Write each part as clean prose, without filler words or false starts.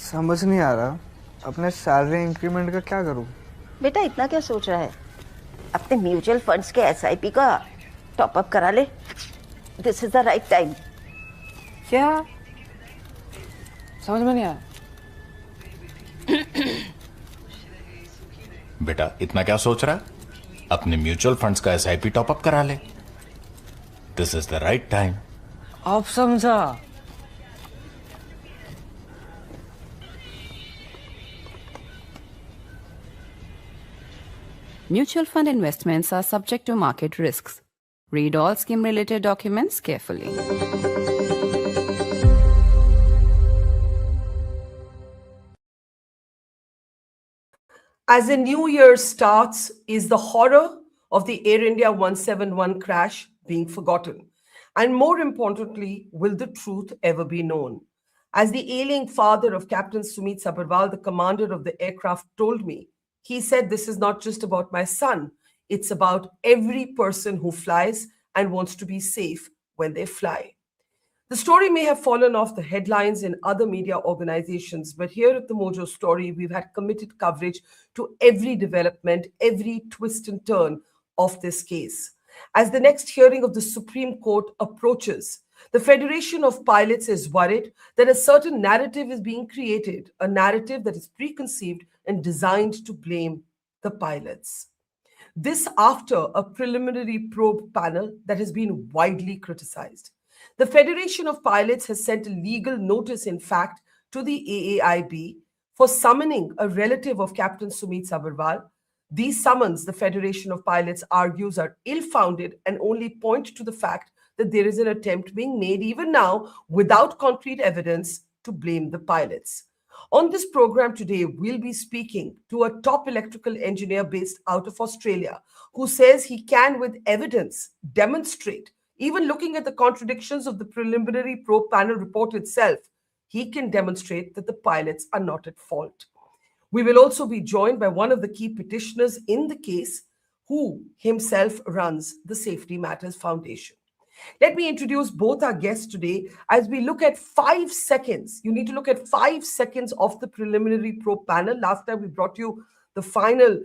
समझ नहीं आ रहा अपने सैलरी इंक्रीमेंट का क्या करूं। बेटा इतना क्या सोच रहा है? अपने म्यूचुअल फंड्स के एसआईपी का टॉप अप करा ले। This is the right time. क्या? समझ में नहीं आया। बेटा इतना क्या सोच रहा है? अपने म्यूचुअल फंड्स का एसआईपी टॉप अप करा ले। This is the right time. आप समझा। Mutual fund investments are subject to market risks. Read all scheme-related documents carefully. As the new year starts, is the horror of the Air India 171 crash being forgotten? And more importantly, will the truth ever be known? As the ailing father of Captain Sumit Sabharwal, the commander of the aircraft, told me, he said, "This is not just about my son, it's about every person who flies and wants to be safe when they fly." The story may have fallen off the headlines in other media organizations, but here at the Mojo Story, we've had committed coverage to every development, every twist and turn of this case. As the next hearing of the Supreme Court approaches, the Federation of Pilots is worried that a certain narrative is being created, a narrative that is preconceived and designed to blame the pilots. This after a preliminary probe panel that has been widely criticized. The Federation of Pilots has sent a legal notice, in fact, to the AAIB for summoning a relative of Captain Sumit Sabharwal. These summons, the Federation of Pilots argues, are ill-founded and only point to the fact that there is an attempt being made even now without concrete evidence to blame the pilots. On this program today, we'll be speaking to a top electrical engineer based out of Australia who says he can, with evidence, demonstrate, even looking at the contradictions of the preliminary probe panel report itself, he can demonstrate that the pilots are not at fault. We will also be joined by one of the key petitioners in the case, who himself runs the Safety Matters Foundation. Let me introduce both our guests today as we look at 5 seconds. You need to look at 5 seconds of the preliminary probe panel. Last time we brought you the final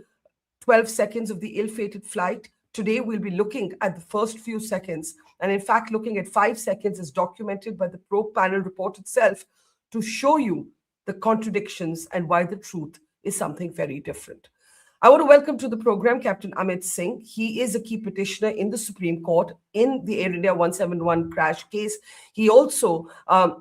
12 seconds of the ill-fated flight. Today we'll be looking at the first few seconds, and in fact looking at 5 seconds as documented by the probe panel report itself to show you the contradictions and why the truth is something very different. I want to welcome to the program Captain Amit Singh. He is a key petitioner in the Supreme Court in the Air India 171 crash case. He also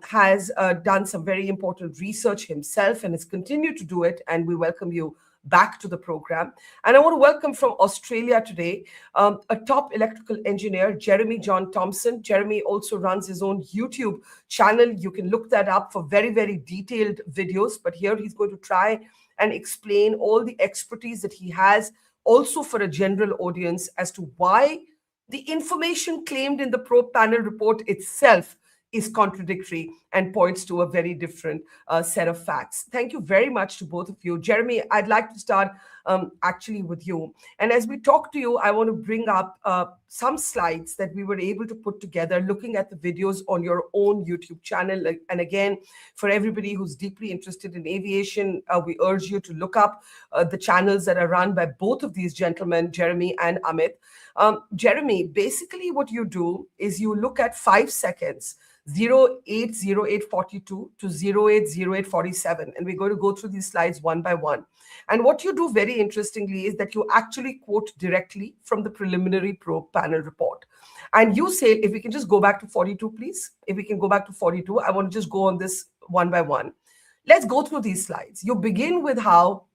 has done some very important research himself and has continued to do it, and we welcome you back to the program. And I want to welcome from Australia today a top electrical engineer, Jeremy John Thompson. Jeremy also runs his own YouTube channel. You can look that up for very, very detailed videos. But here he's going to try and explain all the expertise that he has, also for a general audience, as to why the information claimed in the probe panel report itself is contradictory and points to a very different set of facts. Thank you very much to both of you. Jeremy, I'd like to start actually with you. And as we talk to you, I want to bring up some slides that we were able to put together looking at the videos on your own YouTube channel. And again, for everybody who's deeply interested in aviation, we urge you to look up the channels that are run by both of these gentlemen, Jeremy and Amit. Jeremy, basically what you do is you look at 5 seconds, 080842 to 080847. And we're going to go through these slides one by one. And what you do very interestingly is that you actually quote directly from the preliminary probe panel report. And you say, if we can just go back to 42, please. If we can go back to 42, I want to just go on this one by one. Let's go through these slides. You begin with how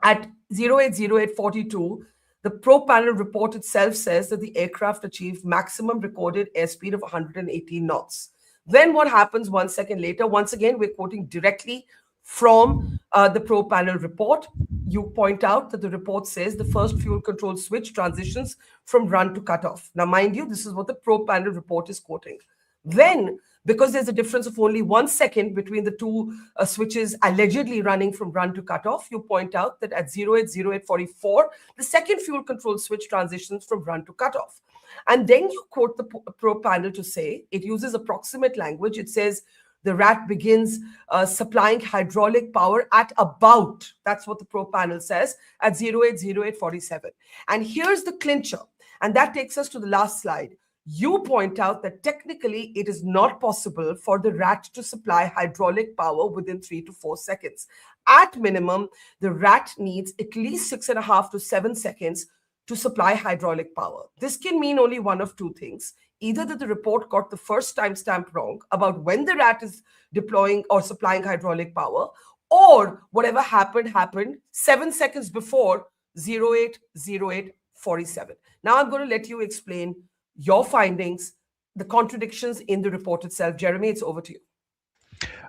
at 080842, the probe panel report itself says that the aircraft achieved maximum recorded airspeed of 118 knots. Then what happens 1 second later? Once again, we're quoting directly from the probe panel report. You point out that the report says the first fuel control switch transitions from run to cutoff. Now, mind you, this is what the probe panel report is quoting. Then, because there's a difference of only 1 second between the two switches allegedly running from run to cutoff, you point out that at 080844, the second fuel control switch transitions from run to cutoff. And then you quote the probe panel to say, it uses approximate language. It says, the rat begins supplying hydraulic power at about, that's what the pro panel says, at 080847. And here's the clincher. And that takes us to the last slide. You point out that technically it is not possible for the rat to supply hydraulic power within 3 to 4 seconds. At minimum, the rat needs at least 6.5 to 7 seconds to supply hydraulic power. This can mean only one of two things. Either that the report got the first timestamp wrong about when the rat is deploying or supplying hydraulic power, or whatever happened 7 seconds before 080847. Now I'm going to let you explain your findings, the contradictions in the report itself. Jeremy, it's over to you.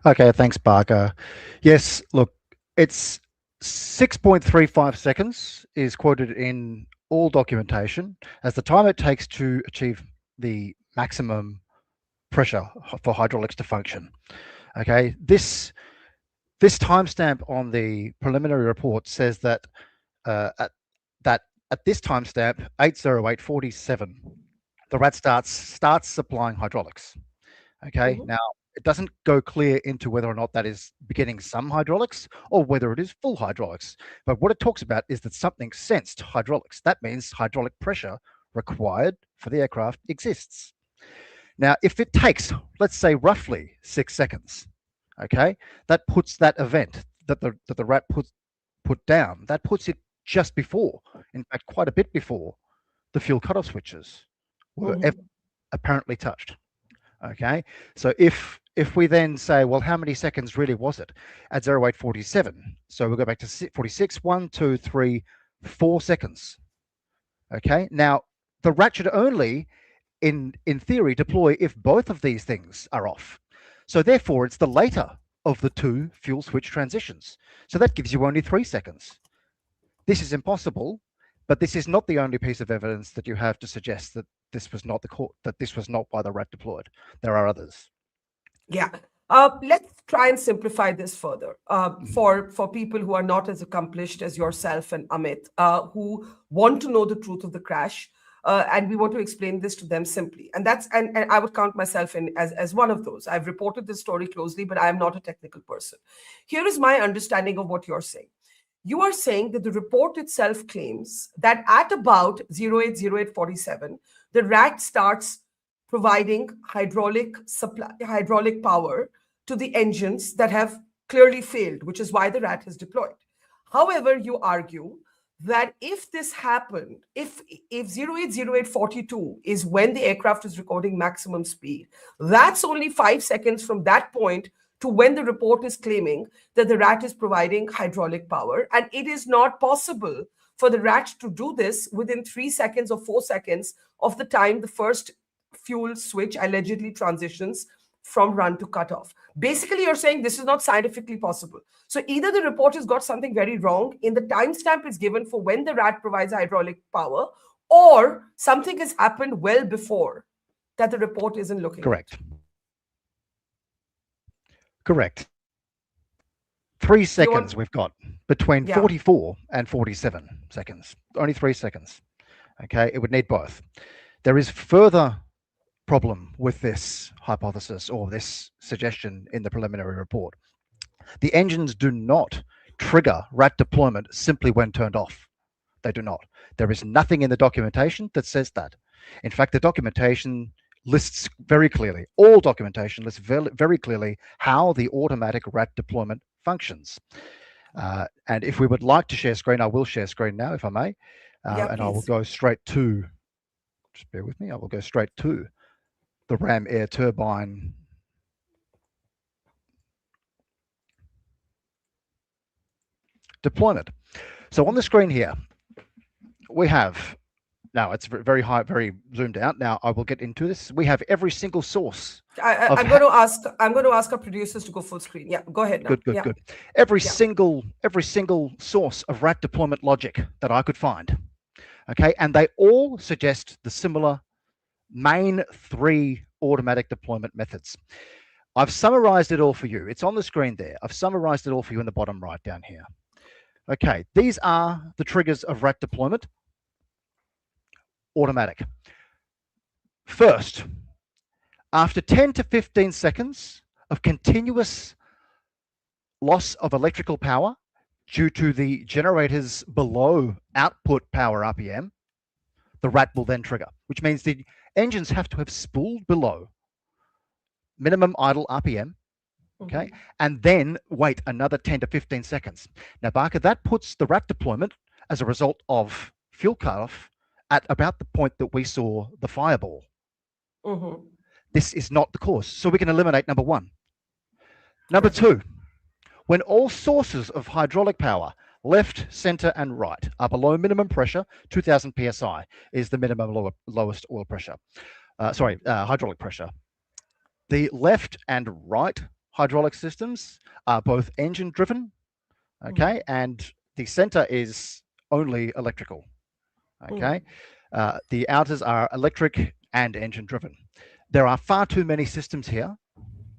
Okay, thanks, Barkha. Yes, look, it's 6.35 seconds is quoted in all documentation as the time it takes to achieve the maximum pressure for hydraulics to function. Okay, this timestamp on the preliminary report says that at this timestamp 80847, the rat starts supplying hydraulics. Okay, now it doesn't go clear into whether or not that is beginning some hydraulics or whether it is full hydraulics. But what it talks about is that something sensed hydraulics. That means hydraulic pressure required for the aircraft exists. Now, if it takes, let's say, roughly 6 seconds, okay, that puts that event that the rat put down, that puts it just before, in fact, quite a bit before the fuel cutoff switches were apparently touched. Okay, so if we then say, well, how many seconds really was it at 0847? So we'll go back to 46, 1, 2, 3, 4 seconds. Okay, now the rat should only, in theory, deploy if both of these things are off. So therefore, it's the later of the two fuel switch transitions. So that gives you only 3 seconds. This is impossible, but this is not the only piece of evidence that you have to suggest that this was not why the rat deployed. There are others. Yeah. Let's try and simplify this further for people who are not as accomplished as yourself and Amit, who want to know the truth of the crash, and we want to explain this to them simply. And I would count myself in as one of those. I've reported this story closely, but I am not a technical person. Here is my understanding of what you're saying. You are saying that the report itself claims that at about 080847, the rat starts providing hydraulic power to the engines that have clearly failed, which is why the rat is deployed. However, you argue that if this happened, if 080842 is when the aircraft is recording maximum speed, that's only 5 seconds from that point to when the report is claiming that the rat is providing hydraulic power. And it is not possible for the rat to do this within 3 seconds or 4 seconds of the time the first fuel switch allegedly transitions from run to cutoff. Basically, you're saying this is not scientifically possible. So either the report has got something very wrong in the timestamp is given for when the rat provides hydraulic power, or something has happened well before that the report isn't looking Correct. Correct. 3 seconds we've got between 44 and 47 seconds. Only 3 seconds. Okay, it would need both. There is further problem with this hypothesis or this suggestion in the preliminary report. The engines do not trigger rat deployment simply when turned off. They do not. There is nothing in the documentation that says that. In fact, the documentation lists very clearly, all documentation lists very clearly how the automatic rat deployment functions. And if we would like to share screen, I will share screen now, if I may. And I will go straight to, just bear with me, I will go straight to the Ram air turbine deployment. So on the screen here, we have, now it's very high, very zoomed out. Now I will get into this. We have every single source. I'm going to ask our producers to go full screen. Yeah, go ahead now. Good. Every single source of rat deployment logic that I could find. Okay, and they all suggest the similar main 3 automatic deployment methods. I've summarized it all for you. It's on the screen there. I've summarized it all for you in the bottom right down here. Okay, these are the triggers of rat deployment. Automatic. First, after 10 to 15 seconds of continuous loss of electrical power due to the generators below output power RPM, the rat will then trigger, which means the engines have to have spooled below minimum idle RPM, okay, and then wait another 10 to 15 seconds. Now, Barkha, that puts the rat deployment as a result of fuel cutoff at about the point that we saw the fireball. This is not the cause, so we can eliminate number one. Number two, when all sources of hydraulic power, left, center, and right, are below minimum pressure, 2000 psi is the minimum lowest oil pressure. Hydraulic pressure. The left and right hydraulic systems are both engine driven, okay, and the center is only electrical, okay. The outers are electric and engine driven. There are far too many systems here.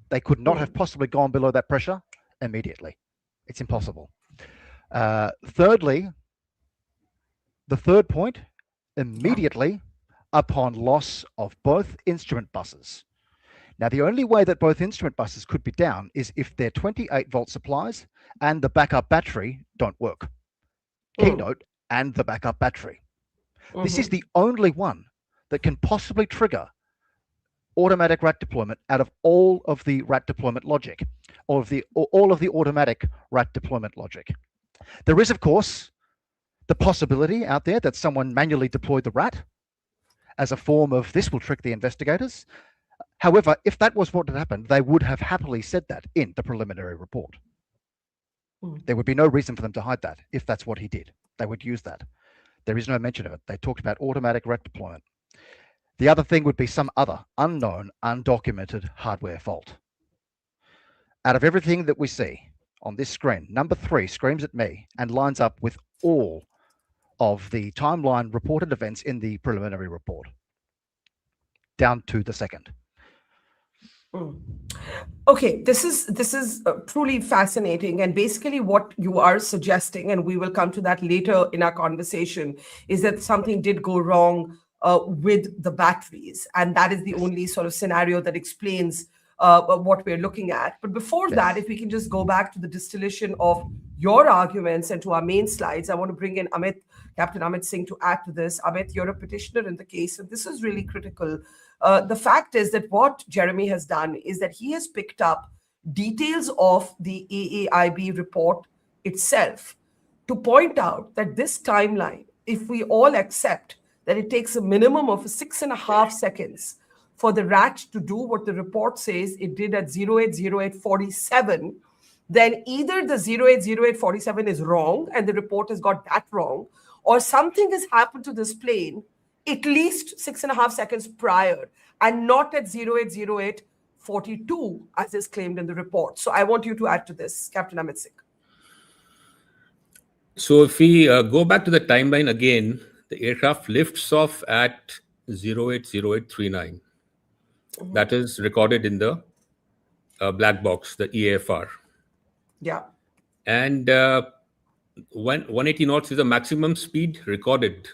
They could not have possibly gone below that pressure immediately. It's impossible. Thirdly, the third point, immediately upon loss of both instrument buses. Now, the only way that both instrument buses could be down is if their 28-volt supplies and the backup battery don't work. Keynote and the backup battery. This is the only one that can possibly trigger automatic rat deployment out of all of the rat deployment logic, all of the automatic rat deployment logic. There is, of course, the possibility out there that someone manually deployed the rat as a form of this will trick the investigators. However, if that was what had happened, they would have happily said that in the preliminary report. There would be no reason for them to hide that if that's what he did. They would use that. There is no mention of it. They talked about automatic rat deployment. The other thing would be some other unknown, undocumented hardware fault. Out of everything that we see on this screen, number 3 screams at me and lines up with all of the timeline reported events in the preliminary report, down to the second. Okay, this is truly fascinating, and basically what you are suggesting, and we will come to that later in our conversation, is that something did go wrong with the batteries, and that is the only sort of scenario that explains what we're looking at. But before that, if we can just go back to the distillation of your arguments and to our main slides, I want to bring in Captain Amit Singh to add to this. Amit, you're a petitioner in the case, and this is really critical. The fact is that what Jeremy has done is that he has picked up details of the AAIB report itself to point out that this timeline, if we all accept that it takes a minimum of 6.5 seconds for the rat to do what the report says it did at 080847, then either the 080847 is wrong and the report has got that wrong, or something has happened to this plane at least 6.5 seconds prior and not at 080842 as is claimed in the report. So I want you to add to this, Captain Amit Singh. So if we go back to the timeline again, the aircraft lifts off at 080839. That is recorded in the black box, the EAFR. Yeah. And 180 knots is the maximum speed recorded.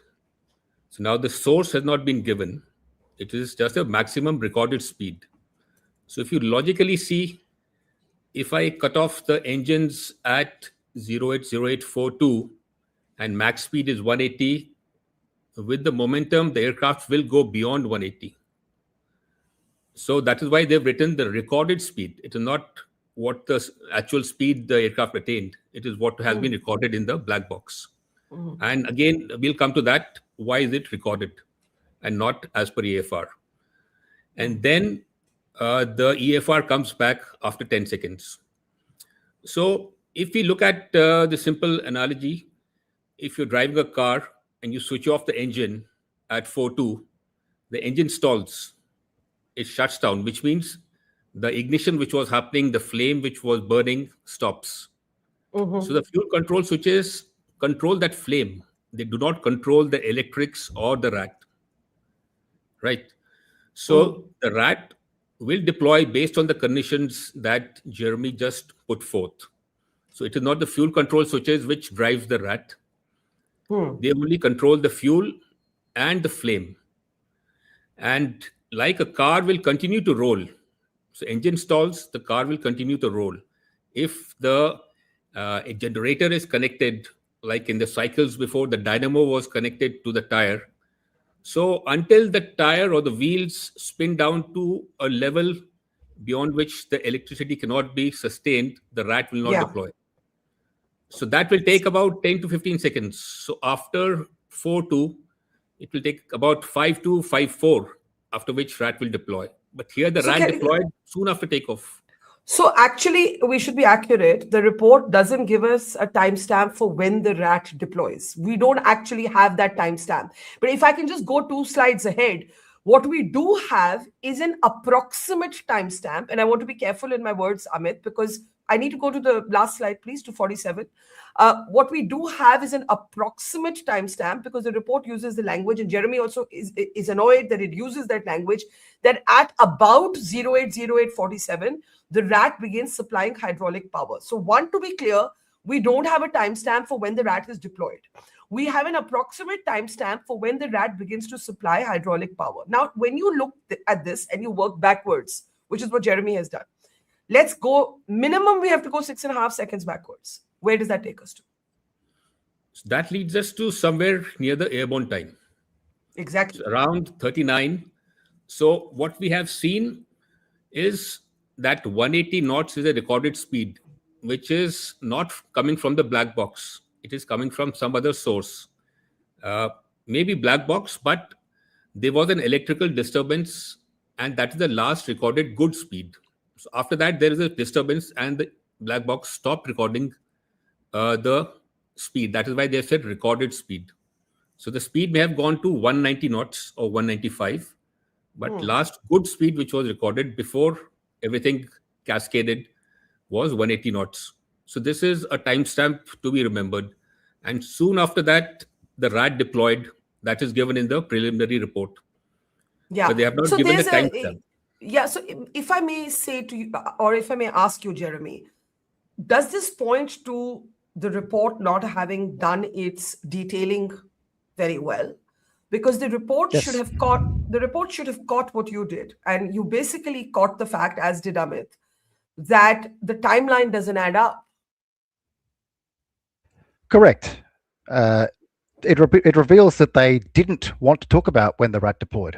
So now the source has not been given. It is just a maximum recorded speed. So if you logically see, if I cut off the engines at 080842 and max speed is 180, with the momentum, the aircraft will go beyond 180. So that is why they've written the recorded speed. It is not what the actual speed the aircraft attained. It is what has been recorded in the black box. And again, we'll come to that. Why is it recorded and not as per EFR? And then the EFR comes back after 10 seconds. So if we look at the simple analogy, if you're driving a car and you switch off the engine at 4.2, the engine stalls. It shuts down, which means the ignition which was happening, the flame which was burning stops. So the fuel control switches control that flame. They do not control the electrics or the rat. Right? So the rat will deploy based on the conditions that Jeremy just put forth. So it is not the fuel control switches which drives the rat. They only control the fuel and the flame. And like a car will continue to roll. So engine stalls, the car will continue to roll. If the a generator is connected, like in the cycles before, the dynamo was connected to the tire. So until the tire or the wheels spin down to a level beyond which the electricity cannot be sustained, the rat will not Yeah. deploy. So that will take about 10 to 15 seconds. So after 4.2, it will take about 5.2, 5.4, after which rat will deploy. But here the So rat can, deployed soon after takeoff. So actually, we should be accurate. The report doesn't give us a timestamp for when the rat deploys. We don't actually have that timestamp. But if I can just go 2 slides ahead, what we do have is an approximate timestamp. And I want to be careful in my words, Amit, because I need to go to the last slide, please, to 47. What we do have is an approximate timestamp because the report uses the language, and Jeremy also is annoyed that it uses that language, that at about 080847, the rat begins supplying hydraulic power. So one, to be clear, we don't have a timestamp for when the rat is deployed. We have an approximate timestamp for when the rat begins to supply hydraulic power. Now, when you look at this and you work backwards, which is what Jeremy has done, let's go, minimum we have to go 6.5 seconds backwards. Where does that take us to? So that leads us to somewhere near the airborne time. Exactly. So around 39. So what we have seen is that 180 knots is a recorded speed, which is not coming from the black box. It is coming from some other source. Maybe black box, but there was an electrical disturbance, and that is the last recorded good speed. So after that, there is a disturbance, and the black box stopped recording the speed. That is why they said recorded speed. So the speed may have gone to 190 knots or 195, but last good speed which was recorded before everything cascaded was 180 knots. So this is a timestamp to be remembered. And soon after that, the rat deployed. That is given in the preliminary report. Yeah. But they have not So given the there's timestamp. yeah. So if I may say to you, or if I may ask you, Jeremy, does this point to the report not having done its detailing very well? Because the report Yes. should have caught what you did, and you basically caught the fact, as did Amit, that the timeline doesn't add up. Correct. It reveals that they didn't want to talk about when the rat deployed.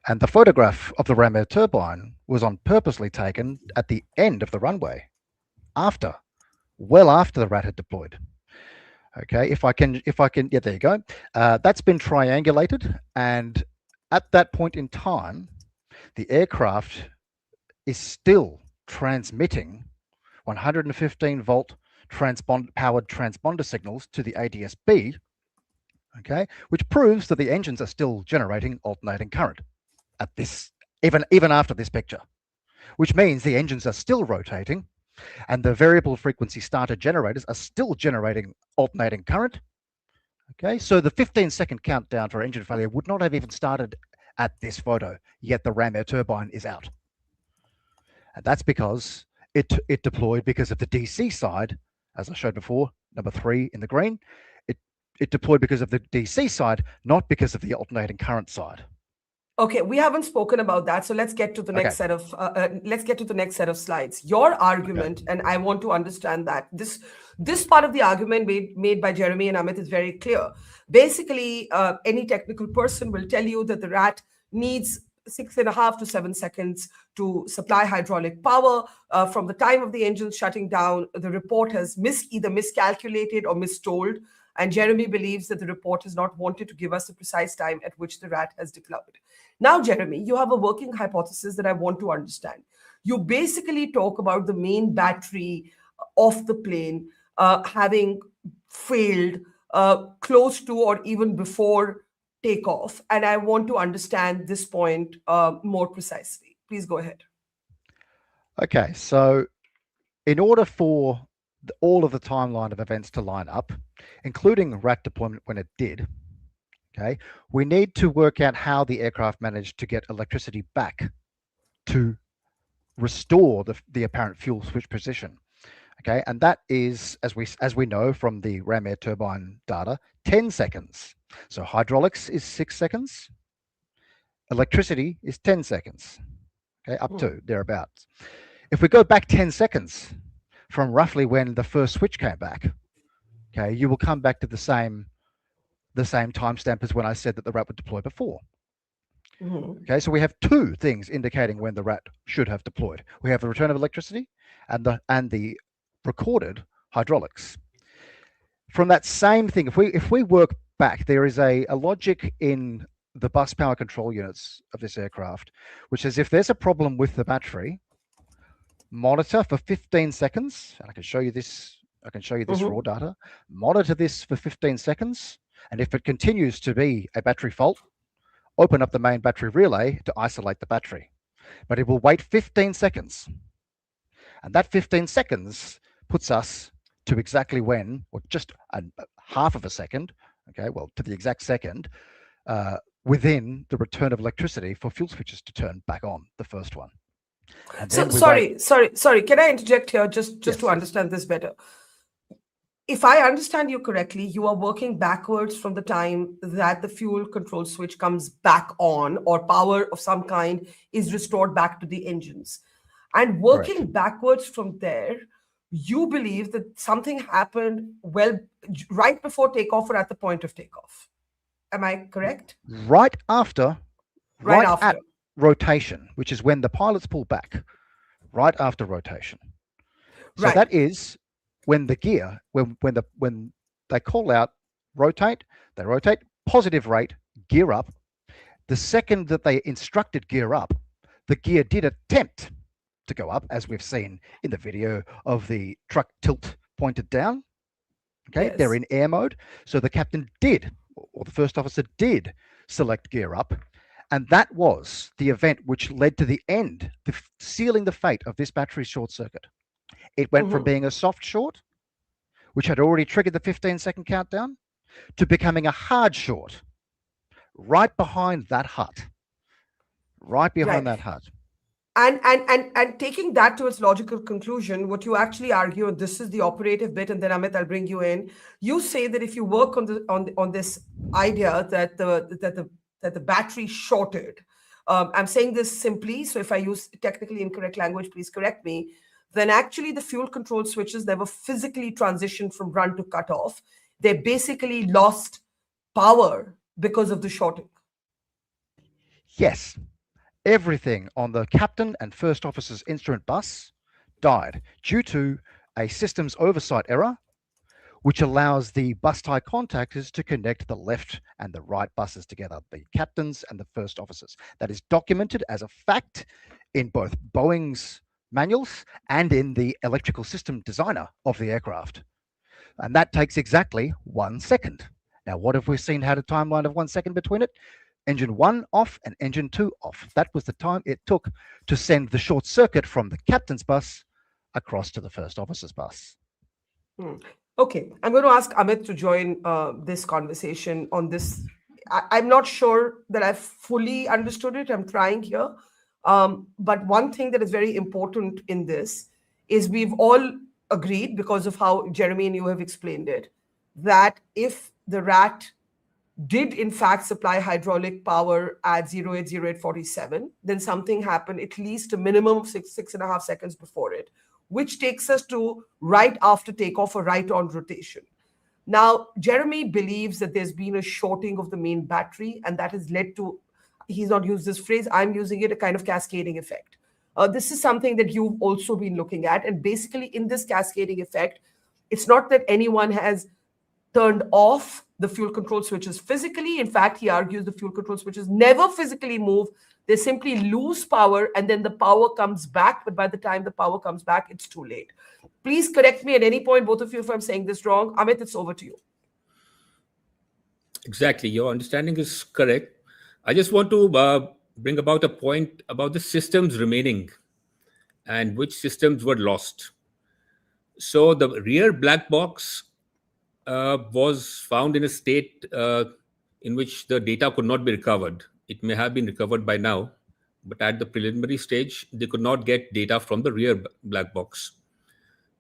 And the photograph of the ram air turbine was purposely taken at the end of the runway, well after the rat had deployed. Okay, if I can, yeah, there you go. That's been triangulated, and at that point in time, the aircraft is still transmitting 115 volt powered transponder signals to the ADS-B, okay, which proves that the engines are still generating alternating current at this, even after this picture, which means the engines are still rotating and the variable frequency starter generators are still generating alternating current. Okay, so the 15-second countdown for engine failure would not have even started at this photo, yet the ram air turbine is out. And that's because it deployed because of the DC side, as I showed before, number 3 in the green. It deployed because of the DC side, not because of the alternating current side. Okay, we haven't spoken about that, so let's get to the next set of slides. Your argument, and I want to understand that this part of the argument made by Jeremy and Amit is very clear. Basically, any technical person will tell you that the rat needs 6.5 to 7 seconds to supply hydraulic power. From the time of the engine shutting down, the report has either miscalculated or mistold. And Jeremy believes that the report has not wanted to give us the precise time at which the rat has deployed. Now, Jeremy, you have a working hypothesis that I want to understand. You basically talk about the main battery of the plane having failed close to or even before takeoff. And I want to understand this point more precisely. Please go ahead. Okay, so in order for all of the timeline of events to line up, including rat deployment when it did, okay, we need to work out how the aircraft managed to get electricity back to restore the apparent fuel switch position. Okay, and that is, as we know from the ram air turbine data, 10 seconds. So hydraulics is 6 seconds, electricity is 10 seconds. okay, up to thereabouts. If we go back 10 seconds from roughly when the first switch came back, okay, you will come back to the same timestamp as when I said that the rat would deploy before. Okay, so we have two things indicating when the rat should have deployed. We have the return of electricity and the recorded hydraulics. From that same thing, if we work back, there is a logic in the bus power control units of this aircraft, which says if there's a problem with the battery, monitor for 15 seconds, and I can show you this raw data, monitor this for 15 seconds, and if it continues to be a battery fault, open up the main battery relay to isolate the battery. But it will wait 15 seconds. And that 15 seconds puts us to exactly when, or just a half of a second, okay, well, to the exact second, within the return of electricity for fuel switches to turn back on, the first one. And So then sorry. Can I interject here just Yes. to understand this better? If I understand you correctly, you are working backwards from the time that the fuel control switch comes back on or power of some kind is restored back to the engines. And working backwards from there, you believe that something happened right before takeoff or at the point of takeoff. Am I correct? right after, Right at after. rotation, which is when the pilots pull back, right after rotation. So Right. that is when the gear, when they call out rotate, they rotate, positive rate, gear up. The second that they instructed gear up, the gear did attempt to go up, as we've seen in the video of the truck tilt pointed down. Okay, Yes. they're in air mode. So the captain did, or the first officer did, select gear up. And that was the event which led to the end, sealing the fate of this battery short circuit. It went from being a soft short, which had already triggered the 15-second countdown, to becoming a hard short, right behind that hut. Right behind Right. that hut. And taking that to its logical conclusion, what you actually argue, and this is the operative bit, and then Amit, I'll bring you in. You say that if you work on this idea that the battery shorted, I'm saying this simply, so if I use technically incorrect language, please correct me. Then actually the fuel control switches never physically transitioned from run to cut off. They basically lost power because of the shorting. Yes. Everything on the captain and first officer's instrument bus died due to a systems oversight error, which allows the bus tie contactors to connect the left and the right buses together, the captains and the first officers. That is documented as a fact in both Boeing's manuals and in the electrical system designer of the aircraft. And that takes exactly 1 second. Now, what have we seen had a timeline of 1 second between it? Engine 1 off and engine 2 off. That was the time it took to send the short circuit from the captain's bus across to the first officer's bus. Okay, I'm going to ask Amit to join this conversation on this. I'm not sure that I've fully understood it. I'm trying here. But one thing that is very important in this is we've all agreed, because of how Jeremy and you have explained it, that if the rat did in fact supply hydraulic power at 080847, then something happened at least a minimum of 6.5 seconds before it, which takes us to right after takeoff or right on rotation. Now, Jeremy believes that there's been a shorting of the main battery, and that has led to, he's not used this phrase, I'm using it, a kind of cascading effect. This is something that you've also been looking at. And basically in this cascading effect, it's not that anyone has turned off the fuel control switches physically. In fact, he argues the fuel control switches never physically move. They simply lose power, and then the power comes back. But by the time the power comes back, it's too late. Please correct me at any point, both of you, if I'm saying this wrong. Amit, it's over to you. Exactly. Your understanding is correct. I just want to bring about a point about the systems remaining and which systems were lost. So the rear black box was found in a state in which the data could not be recovered. It may have been recovered by now, but at the preliminary stage, they could not get data from the rear black box.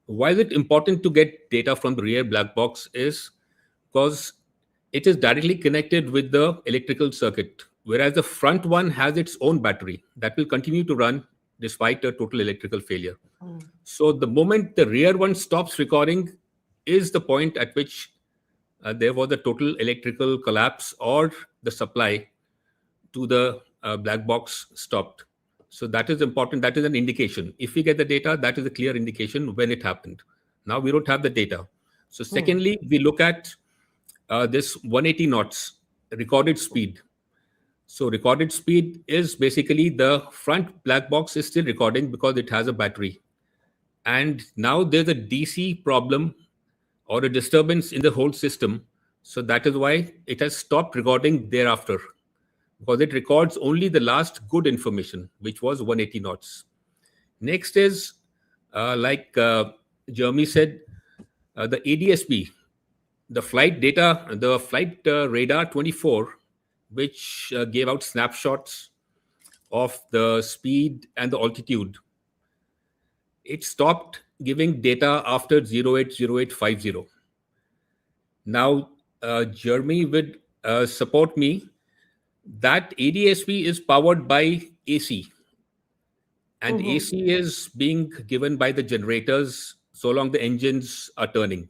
Why is it important to get data from the rear black box is because it is directly connected with the electrical circuit, whereas the front one has its own battery that will continue to run despite a total electrical failure. So the moment the rear one stops recording is the point at which there was a total electrical collapse, or the supply to the black box stopped. So that is important. That is an indication. If we get the data, that is a clear indication when it happened. Now we don't have the data. So secondly, we look at this 180 knots recorded speed. So recorded speed is basically the front black box is still recording because it has a battery. And now there's a DC problem or a disturbance in the whole system. So that is why it has stopped recording thereafter, because it records only the last good information, which was 180 knots. Next is, like Jeremy said, the ADSB, the flight data, the flight radar 24, which gave out snapshots of the speed and the altitude. It stopped giving data after 080850. Now, Jeremy would support me. That ADSB is powered by AC, and AC is being given by the generators so long the engines are turning.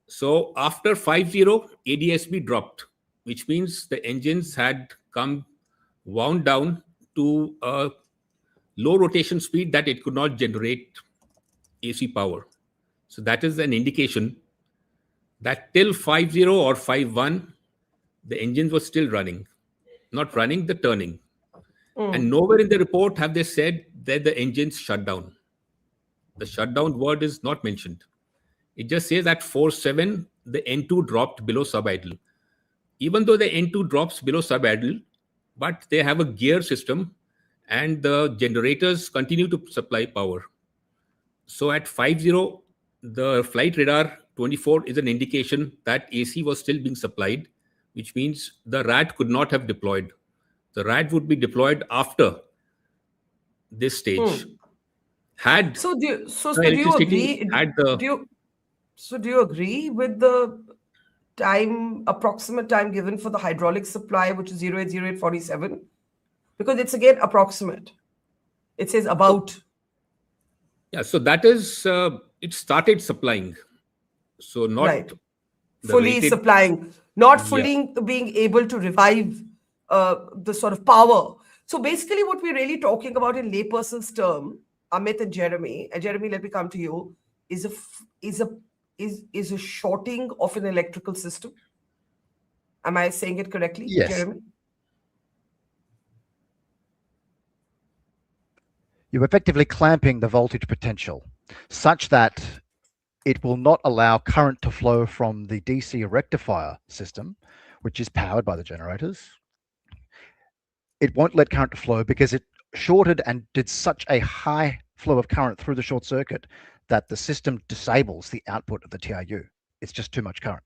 So after 50, ADSB dropped, which means the engines had come wound down to a low rotation speed that it could not generate AC power. So that is an indication that till 50 or 51, the engines were still running, not running, the turning. And nowhere in the report have they said that the engines shut down. The shutdown word is not mentioned. It just says at 47, the N2 dropped below subidle. Even though the N2 drops below subidle, but they have a gear system and the generators continue to supply power. So at 50, the flight radar 24 is an indication that AC was still being supplied, which means the RAT could not have deployed. The RAT would be deployed after this stage. Had So do you electricity agree? had the Do you agree with the approximate time given for the hydraulic supply, which is 080847? Because it's again approximate. It says about. Yeah, so that is it started supplying. So not Right. the Fully rated- supplying, not fully being able to revive the sort of power. So basically what we're really talking about in layperson's term, Amit and Jeremy, let me come to you, is a shorting of an electrical system. Am I saying it correctly, Yes. Jeremy? You're effectively clamping the voltage potential such that it will not allow current to flow from the DC rectifier system, which is powered by the generators. It won't let current flow because it shorted and did such a high flow of current through the short circuit that the system disables the output of the TRU. It's just too much current.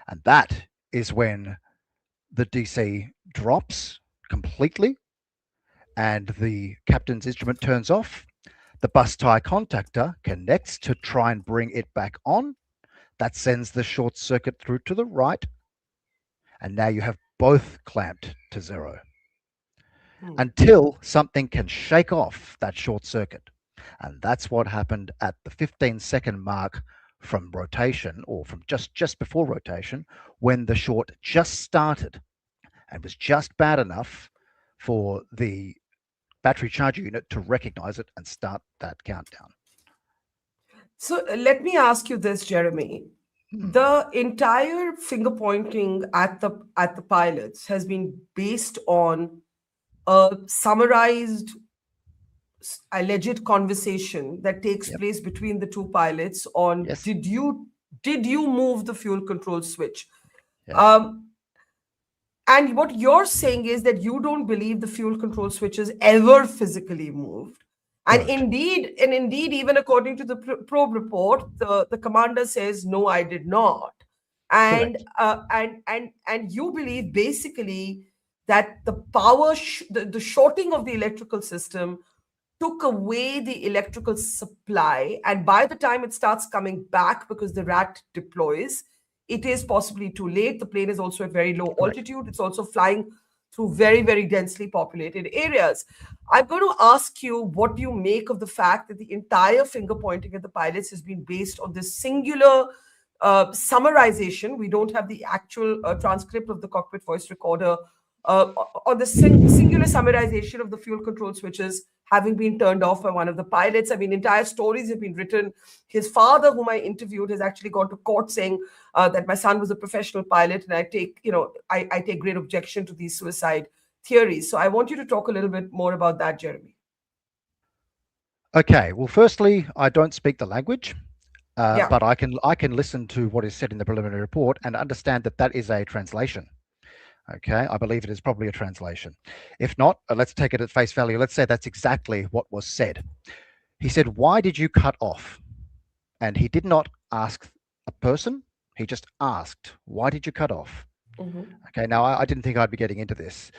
And that is when the DC drops completely and the captain's instrument turns off. The bus tie contactor connects to try and bring it back on. That sends the short circuit through to the right. And now you have both clamped to zero until something can shake off that short circuit. And that's what happened at the 15-second mark from rotation, or from just before rotation, when the short just started and was just bad enough for the battery charger unit to recognize it and start that countdown. So let me ask you this, Jeremy. The entire finger pointing at the pilots has been based on a summarized alleged conversation that takes place between the two pilots on did you move the fuel control switch? And what you're saying is that you don't believe the fuel control switch is ever physically moved. And indeed, even according to the probe report, the commander says, no, I did not. And and you believe basically that the power, the shorting of the electrical system took away the electrical supply. And by the time it starts coming back, because the RAT deploys, it is possibly too late. The plane is also at very low altitude. It's also flying through very, very densely populated areas. I'm going to ask you what do you make of the fact that the entire finger pointing at the pilots has been based on this singular summarization. We don't have the actual transcript of the cockpit voice recorder, or the singular summarization of the fuel control switches having been turned off by one of the pilots. I mean, entire stories have been written. His father, whom I interviewed, has actually gone to court saying that my son was a professional pilot, and I take great objection to these suicide theories. So I want you to talk a little bit more about that, Jeremy. Okay, well, firstly, I don't speak the language, Yeah. but I can listen to what is said in the preliminary report and understand that that is a translation. Okay, I believe it is probably a translation. If not, let's take it at face value. Let's say that's exactly what was said. He said, "Why did you cut off?" And he did not ask a person. He just asked, "Why did you cut off?" Okay, now I didn't think I'd be getting into this.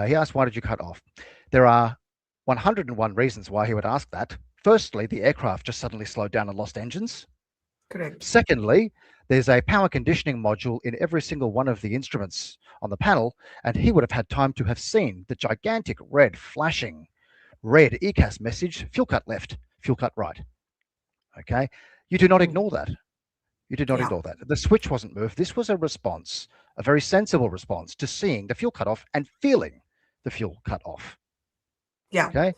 He asked, "Why did you cut off?" There are 101 reasons why he would ask that. Firstly, the aircraft just suddenly slowed down and lost engines. Correct. Secondly, there's a power conditioning module in every single one of the instruments on the panel, and he would have had time to have seen the gigantic red flashing red ECAS message, fuel cut left, fuel cut right. Okay, you do not ignore that. You did not ignore that. The switch wasn't moved. This was a response, a very sensible response to seeing the fuel cut off and feeling the fuel cut off. Yeah. Okay.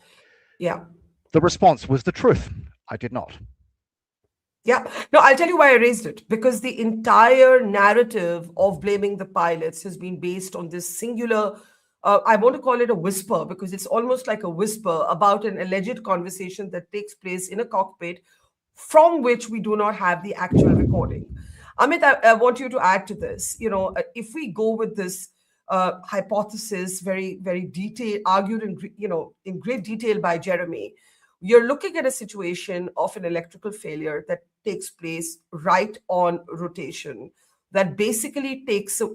Yeah. The response was the truth. I did not. Yeah. No, I'll tell you why I raised it. Because the entire narrative of blaming the pilots has been based on this singular, I want to call it a whisper, because it's almost like a whisper about an alleged conversation that takes place in a cockpit from which we do not have the actual recording. Amit, I want you to add to this. If we go with this hypothesis, very, very detailed, argued in great detail by Jeremy, you're looking at a situation of an electrical failure that takes place right on rotation, that basically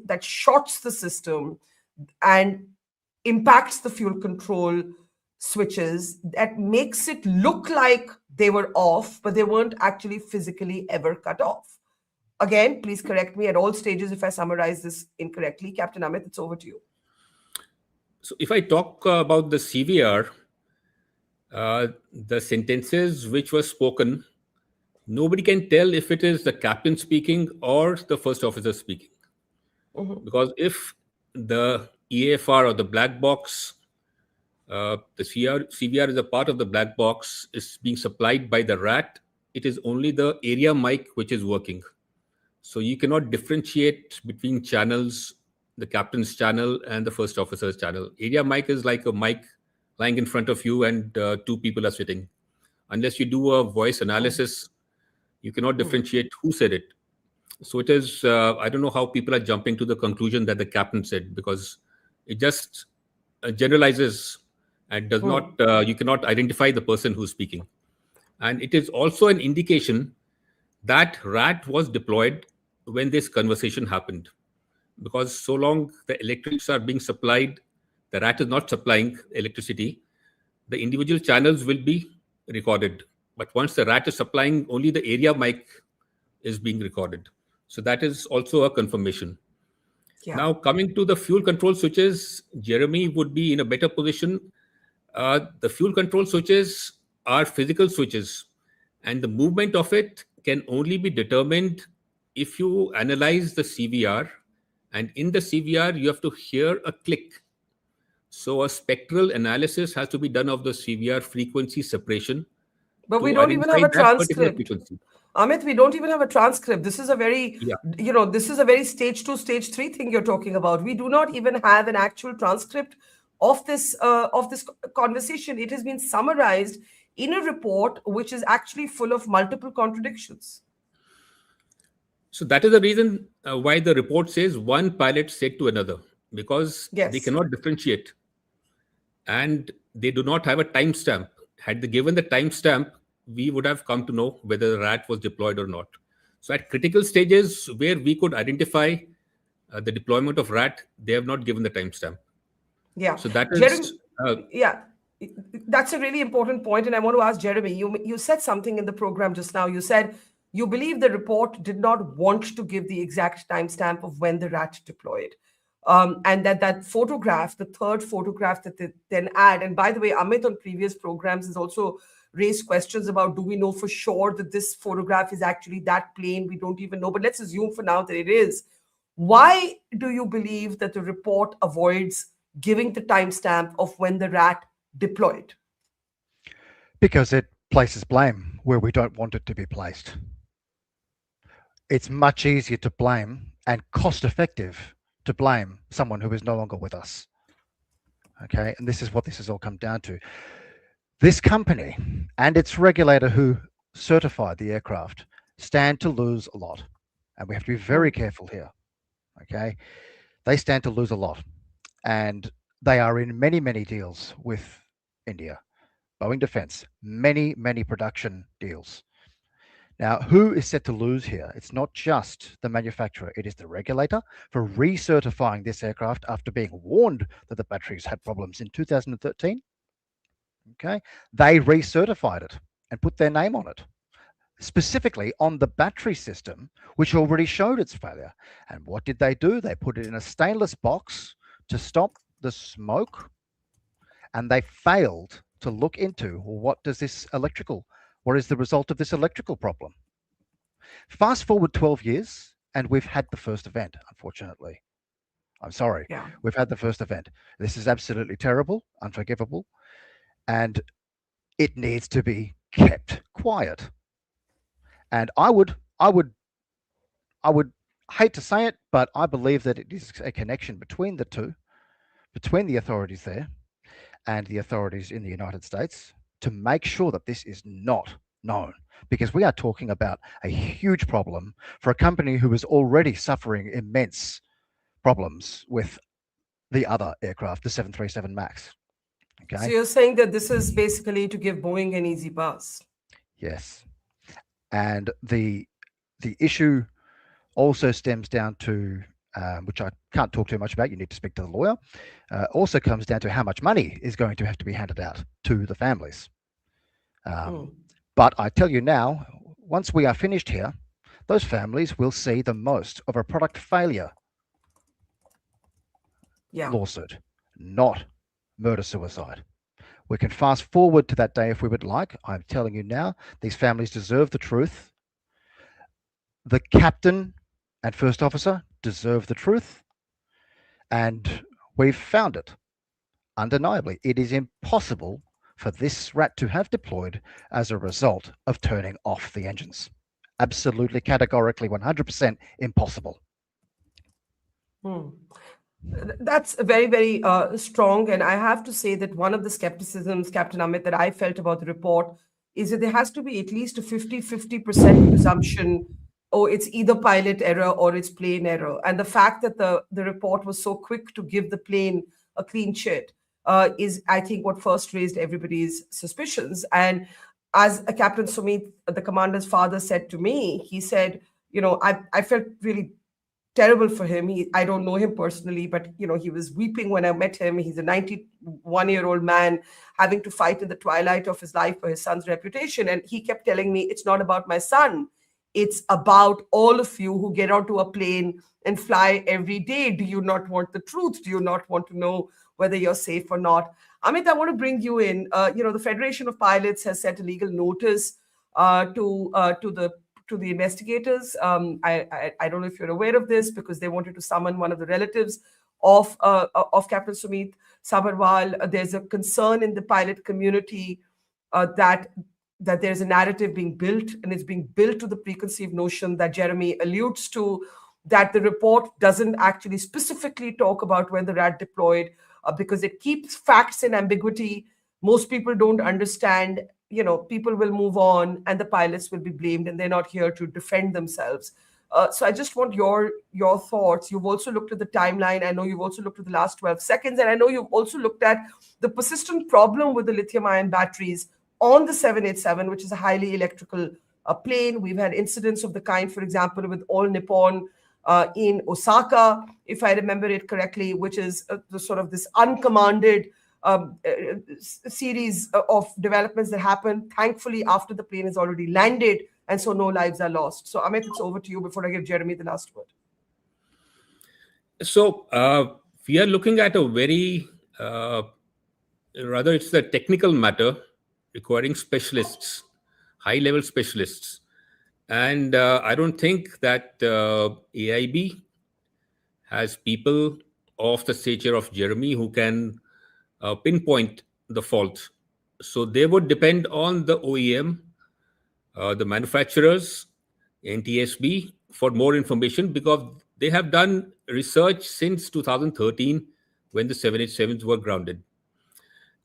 that shorts the system and impacts the fuel control switches, that makes it look like they were off, but they weren't actually physically ever cut off. Again, please correct me at all stages if I summarize this incorrectly. Captain Amit, it's over to you. So if I talk about the CVR, the sentences which were spoken, nobody can tell if it is the captain speaking or the first officer speaking. Because if the EAFR or the black box, the CVR is a part of the black box, is being supplied by the RAT, it is only the area mic which is working. So you cannot differentiate between channels, the captain's channel and the first officer's channel. Area mic is like a mic lying in front of you and two people are sitting. Unless you do a voice analysis, you cannot differentiate who said it. So it is, I don't know how people are jumping to the conclusion that the captain said, because it just generalizes and does not, you cannot identify the person who's speaking. And it is also an indication that RAT was deployed when this conversation happened. Because so long the electrics are being supplied, the RAT is not supplying electricity, the individual channels will be recorded. But once the RAT is supplying, only the area mic is being recorded. So that is also a confirmation. Yeah. Now, coming to the fuel control switches, Jeremy would be in a better position. The fuel control switches are physical switches, and the movement of it can only be determined if you analyze the CVR. And in the CVR, you have to hear a click. So a spectral analysis has to be done of the CVR frequency separation. But we don't even have a transcript. Amit, we don't even have a transcript. This is a very, this is a very stage 2, stage 3 thing you're talking about. We do not even have an actual transcript of this conversation. It has been summarized in a report which is actually full of multiple contradictions. So that is the reason why the report says one pilot said to another, because they cannot differentiate. And they do not have a timestamp. Had they given the timestamp, we would have come to know whether the RAT was deployed or not. So at critical stages where we could identify the deployment of RAT, they have not given the timestamp. Yeah. So that is... that's a really important point. And I want to ask Jeremy, you said something in the program just now. You said you believe the report did not want to give the exact timestamp of when the RAT deployed. and that photograph, the third photograph that they then add. And by the way, Amit on previous programs has also raised questions about, do we know for sure that this photograph is actually that plane? We don't even know, but let's assume for now that it is. Why do you believe that the report avoids giving the timestamp of when the rat deployed? Because it places blame where we don't want it to be placed. It's much easier to blame and cost effective to blame someone who is no longer with us. Okay, and this is what this has all come down to. This company and its regulator who certified the aircraft stand to lose a lot. And we have to be very careful here. Okay, they stand to lose a lot. And they are in many, many deals with India. Boeing Defense, many, many production deals. Now, who is set to lose here? It's not just the manufacturer, it is the regulator for recertifying this aircraft after being warned that the batteries had problems in 2013. Okay, they recertified it and put their name on it, specifically on the battery system, which already showed its failure. And what did they do? They put it in a stainless box to stop the smoke, and they failed to look into, well, what is the result of this electrical problem? Fast forward 12 years, and we've had the first event, unfortunately. I'm sorry. Yeah. We've had the first event. This is absolutely terrible, unforgivable, and it needs to be kept quiet. And I would hate to say it, but I believe that it is a connection between the two, between the authorities there and the authorities in the United States, to make sure that this is not known, because we are talking about a huge problem for a company who is already suffering immense problems with the other aircraft, the 737 MAX. Okay. So you're saying that this is basically to give Boeing an easy pass? Yes. And the issue also stems down to, which I can't talk too much about, you need to speak to the lawyer, also comes down to how much money is going to have to be handed out to the families. But I tell you now, once we are finished here, those families will see the most of a product failure lawsuit, not murder-suicide. We can fast forward to that day if we would like. I'm telling you now, these families deserve the truth. The captain and first officer deserve the truth. And we've found it. Undeniably, it is impossible for this rat to have deployed as a result of turning off the engines. Absolutely, categorically, 100% impossible. That's very, very strong. And I have to say that one of the skepticisms, Captain Amit, that I felt about the report is that there has to be at least a 50% presumption, or it's either pilot error or it's plane error. And the fact that the report was so quick to give the plane a clean chit is, I think, what first raised everybody's suspicions. And as Captain Sumit, the commander's father, said to me, he said, I felt really terrible for him. I don't know him personally, but he was weeping when I met him. He's a 91-year-old man having to fight in the twilight of his life for his son's reputation. And he kept telling me, it's not about my son. It's about all of you who get onto a plane and fly every day. Do you not want the truth? Do you not want to know whether you're safe or not? Amit, I want to bring you in. The Federation of Pilots has sent a legal notice to the investigators. I don't know if you're aware of this, because they wanted to summon one of the relatives of Captain Sumit Sabharwal. There's a concern in the pilot community that there's a narrative being built, and it's being built to the preconceived notion that Jeremy alludes to, that the report doesn't actually specifically talk about when the rat deployed, because it keeps facts in ambiguity. Most people don't understand. People will move on and the pilots will be blamed, and they're not here to defend themselves. So I just want your thoughts. You've also looked at the timeline. I know you've also looked at the last 12 seconds. And I know you've also looked at the persistent problem with the lithium-ion batteries on the 787, which is a highly electrical plane. We've had incidents of the kind, for example, with All Nippon in Osaka, if I remember it correctly, which is the sort of this uncommanded series of developments that happen, thankfully, after the plane has already landed, and so no lives are lost. So Amit, it's over to you before I give Jeremy the last word. So we are looking at a very, rather it's a technical matter requiring specialists, high-level specialists. And I don't think that AIB has people of the stature of Jeremy who can pinpoint the fault. So they would depend on the OEM, the manufacturers, NTSB for more information, because they have done research since 2013 when the 787s were grounded.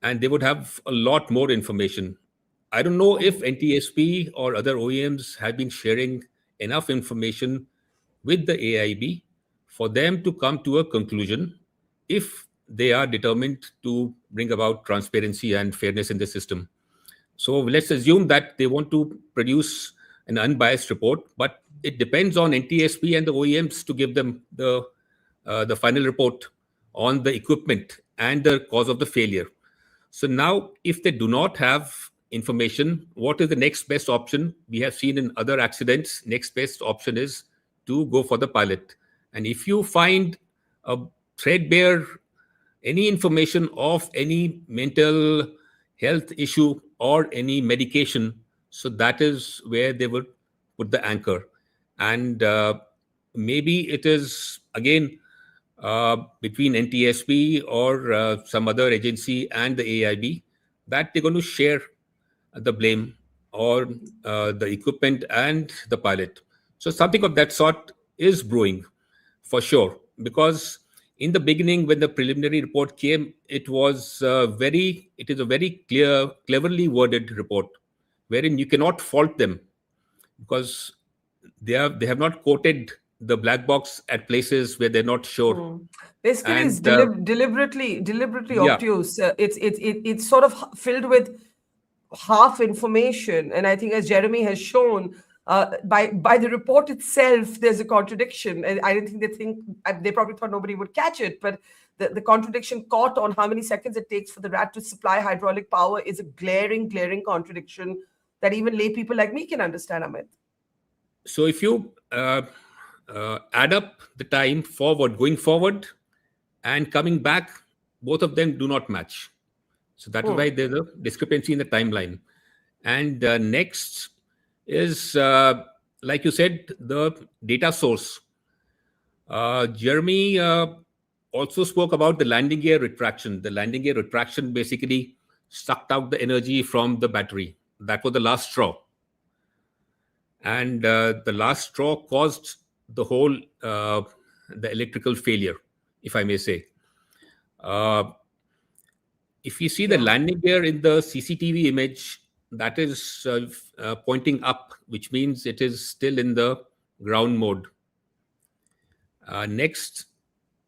And they would have a lot more information. I don't know if NTSB or other OEMs have been sharing enough information with the AIB for them to come to a conclusion if they are determined to bring about transparency and fairness in the system. So let's assume that they want to produce an unbiased report, but it depends on NTSB and the OEMs to give them the final report on the equipment and the cause of the failure. So now, if they do not have information, what is the next best option? We have seen in other accidents, next best option is to go for the pilot. And if you find a threadbare, any information of any mental health issue or any medication, so that is where they would put the anchor. And maybe it is, again, between NTSB or some other agency and the AIB that they're going to share the blame or the equipment and the pilot. So something of that sort is brewing for sure, because in the beginning when the preliminary report came, it is a very cleverly worded report wherein you cannot fault them because they have not quoted the black box at places where they're not sure. Basically, And, it's deliberately yeah. obtuse. It's sort of filled with half information, and I think, as Jeremy has shown, by the report itself, there's a contradiction. And I don't think they probably thought nobody would catch it, but the contradiction caught on how many seconds it takes for the rat to supply hydraulic power is a glaring contradiction that even lay people like me can understand, Amit. So if you add up the time going forward and coming back, both of them do not match. So that is why there's a discrepancy in the timeline. And next is, like you said, the data source. Jeremy also spoke about the landing gear retraction. The landing gear retraction basically sucked out the energy from the battery. That was the last straw. And the last straw caused the whole, the electrical failure, if I may say. If you see the landing gear in the CCTV image, that is pointing up, which means it is still in the ground mode. Next,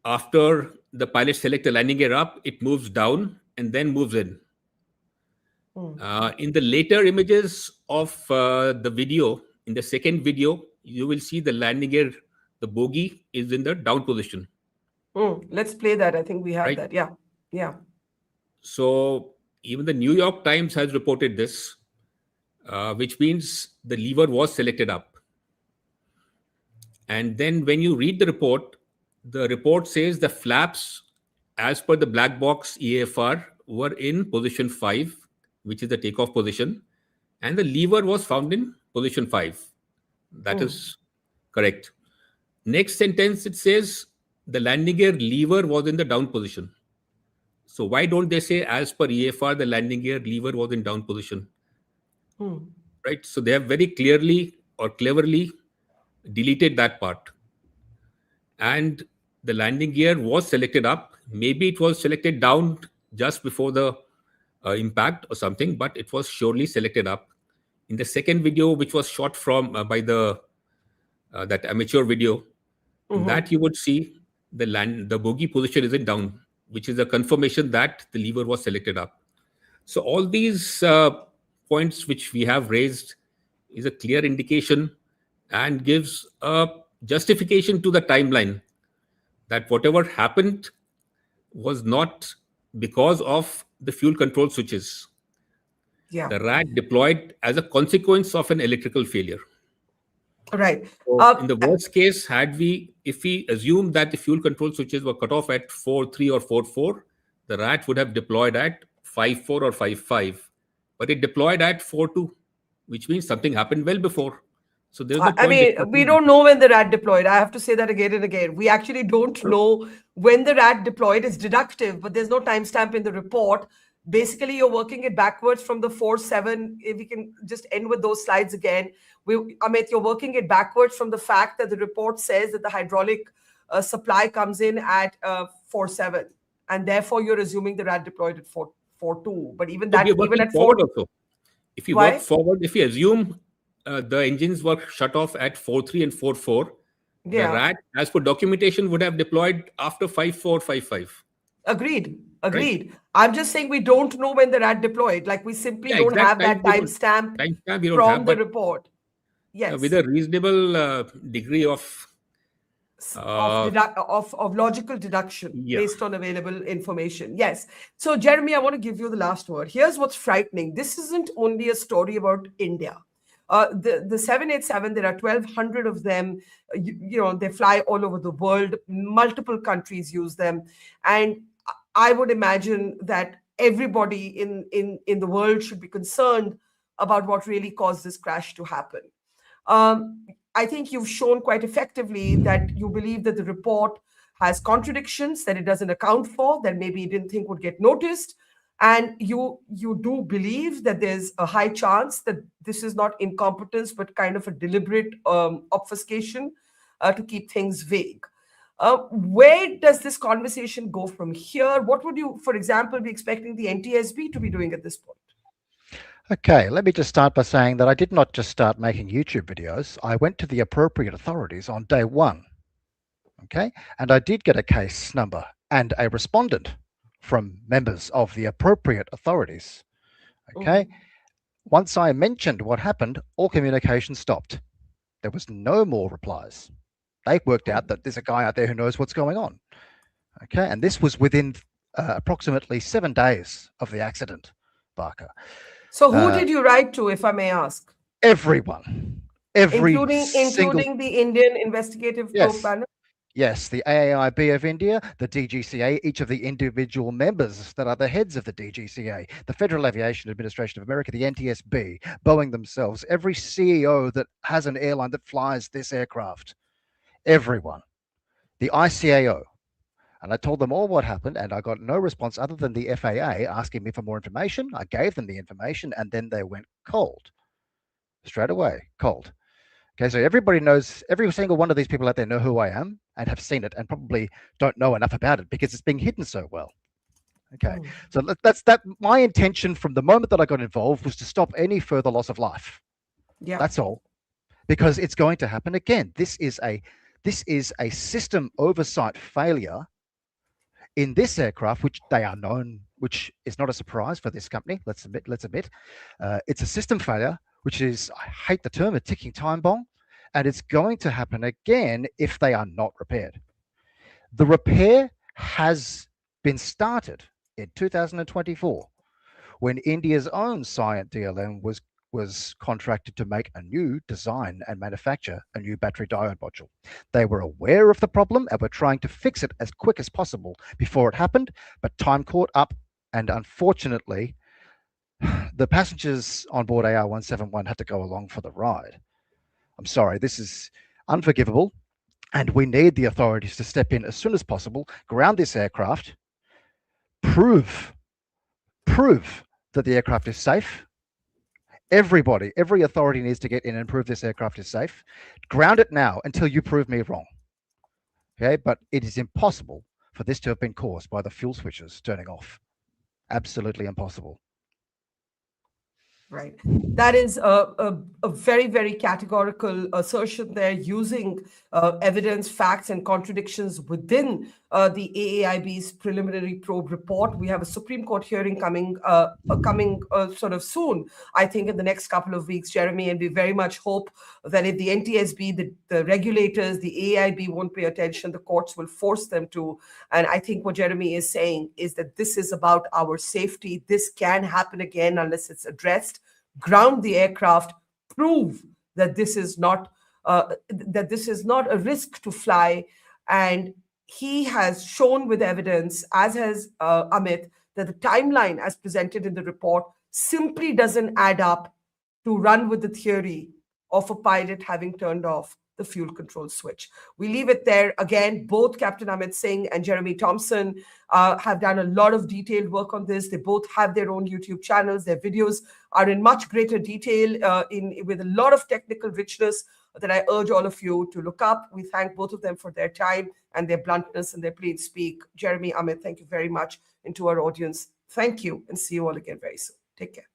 after the pilot selects the landing gear up, it moves down and then moves in. In the later images of the video, in the second video, you will see the landing gear, the bogie is in the down position. Let's play that. I think we have that. Yeah. So even the New York Times has reported this, which means the lever was selected up. And then when you read the report says the flaps, as per the black box EAFR, were in position 5, which is the takeoff position, and the lever was found in position 5. That is correct. Next sentence, it says the landing gear lever was in the down position. So why don't they say, as per EAFR, the landing gear lever was in down position? Right? So they have very clearly or cleverly deleted that part. And the landing gear was selected up. Maybe it was selected down just before the impact or something, but it was surely selected up. In the second video, which was shot from by the that amateur video, that you would see the bogie position is in down, which is a confirmation that the lever was selected up. So all these points which we have raised is a clear indication and gives a justification to the timeline that whatever happened was not because of the fuel control switches. The rat deployed as a consequence of an electrical failure. Right. So in the worst case, if we assume that the fuel control switches were cut off at 4.3 or 4.4, the rat would have deployed at 5.4 or 5.5, but it deployed at 4.2, which means something happened well before. So there's no I point. mean, we don't know when the rat deployed. I have to say that again and again. We actually don't know when the rat deployed. It's deductive, but there's no timestamp in the report. Basically, you're working it backwards from the 4.7. If we can just end with those slides again. Amit, you're working it backwards from the fact that the report says that the hydraulic supply comes in at 4.7. And therefore, you're assuming the rat deployed at 4.2. But even that, We are working even at forward 4. also. If you Why? work forward, if you assume the engines were shut off at 4.3 and 4.4, the rat, as per documentation, would have deployed after 5.4, 5.5. Agreed. Right? I'm just saying we don't know when the rat deployed. Like we simply don't have that timestamp from the report. Yes. With a reasonable degree of logical deduction based on available information. Yes. So Jeremy, I want to give you the last word. Here's what's frightening. This isn't only a story about India. The 787, there are 1,200 of them. You know, they fly all over the world. Multiple countries use them. And I would imagine that everybody in the world should be concerned about what really caused this crash to happen. I think you've shown quite effectively that you believe that the report has contradictions that it doesn't account for, that maybe you didn't think would get noticed. And you do believe that there's a high chance that this is not incompetence, but kind of a deliberate obfuscation to keep things vague. Where does this conversation go from here? What would you, for example, be expecting the NTSB to be doing at this point? Okay, let me just start by saying that I did not just start making YouTube videos. I went to the appropriate authorities on day one. Okay, and I did get a case number and a respondent from members of the appropriate authorities. Okay, once I mentioned what happened, all communication stopped. There was no more replies. They worked out that there's a guy out there who knows what's going on. Okay, and this was within approximately 7 days of the accident, Barkha. So who did you write to, if I may ask? Everyone. Including the Indian Investigative Probe Panel? Yes, the AAIB of India, the DGCA, each of the individual members that are the heads of the DGCA, the Federal Aviation Administration of America, the NTSB, Boeing themselves, every CEO that has an airline that flies this aircraft, everyone, the ICAO. And I told them all what happened, and I got no response other than the FAA asking me for more information. I gave them the information, and then they went cold. Straight away, cold. Okay, so everybody knows, every single one of these people out there know who I am and have seen it and probably don't know enough about it because it's being hidden so well. Okay, so that's that. My intention from the moment that I got involved was to stop any further loss of life. Yeah, that's all, because it's going to happen again. This is a system oversight failure in this aircraft, which they are known, which is not a surprise for this company. Let's admit, it's a system failure, which is, I hate the term, a ticking time bomb, and it's going to happen again if they are not repaired. The repair has been started in 2024 when India's own Cyient DLM was contracted to make a new design and manufacture a new battery diode module. They were aware of the problem and were trying to fix it as quick as possible before it happened, but time caught up, and unfortunately, the passengers on board AR171 had to go along for the ride. I'm sorry, this is unforgivable, and we need the authorities to step in as soon as possible, ground this aircraft, prove that the aircraft is safe. Everybody, every authority needs to get in and prove this aircraft is safe. Ground it now until you prove me wrong. Okay, but it is impossible for this to have been caused by the fuel switches turning off. Absolutely impossible. Right. That is a very, very categorical assertion there, using evidence, facts, and contradictions within the AAIB's preliminary probe report. We have a Supreme Court hearing coming sort of soon, I think in the next couple of weeks, Jeremy, and we very much hope that if the NTSB, the regulators, the AAIB won't pay attention, the courts will force them to. And I think what Jeremy is saying is that this is about our safety. This can happen again unless it's addressed. Ground the aircraft, prove that this is not that this is not a risk to fly. And he has shown with evidence, as has Amit, that the timeline as presented in the report simply doesn't add up to run with the theory of a pilot having turned off the fuel control switch. We leave it there. Again, both Captain Amit Singh and Jeremy Thompson have done a lot of detailed work on this. They both have their own YouTube channels. Their videos are in much greater detail with a lot of technical richness that I urge all of you to look up. We thank both of them for their time and their bluntness and their plain speak. Jeremy, Amit, thank you very much. And to our audience, thank you, and see you all again very soon. Take care.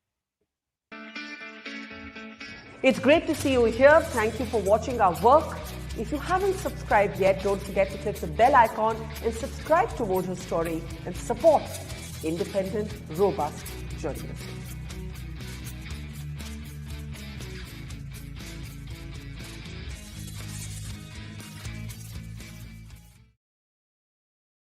It's great to see you here. Thank you for watching our work. If you haven't subscribed yet, don't forget to click the bell icon and subscribe to Mojo Story and support independent, robust journalism.